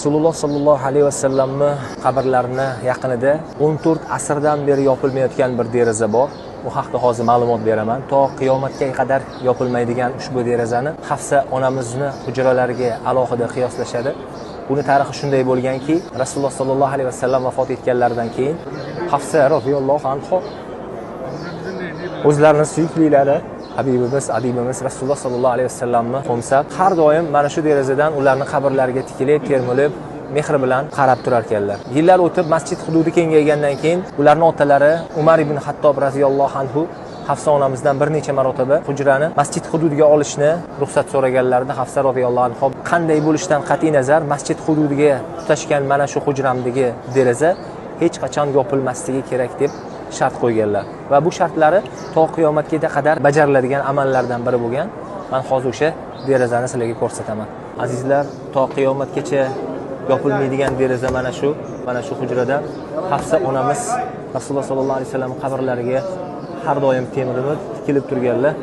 Rasululloh sallallohu alayhi vasallamni qabrlarini yaqinida 14 asrdan beri yopilmayotgan bir deraza bor. Bu haqda hozir ma'lumot beraman. To qiyomatga qadar yopilmaydigan ushbu derazani Hafsa onamizni hujralariga alohida qiyoslashadi. Buni tarixi shunday bo'lganki, Rasululloh sallallohu alayhi vasallam vafot etganlaridan keyin Hafsa roziyallohu anha o'zlarining suyuklilari adibimiz Rasululloh sallallohu alayhi vasallamni qo'msab, har doim mana shu derazadan ularning qabrlariga tikilib, termilib, mehr bilan qarab turar ekanlar. Yillar o'tib masjid hududi kengaygandan keyin ularning otalari Umar ibn Hattob roziyallohu anhu Hafsa onamizdan bir necha marotaba hujrani masjid hududiga olishni ruxsat so'raganlarida Hafsa roziyallohu anhu qanday bo'lishidan qat'iy nazar masjid hududiga tutashgan mana shu hujramdagi deraza hech qachon yopilmasligi kerak deb shart qo'yganlar va bu shartlari to qiyomatga qadar bajariladigan amallardan biri bo'lgan. Men hozir o'sha derazani sizlarga ko'rsataman. Azizlar, to qiyomatgacha yopilmaydigan deraza mana shu hujrada Hafsa onamiz Rasululloh sallallohu alayhi vasallam qabrlariga har doim temirib tikilib turganlar.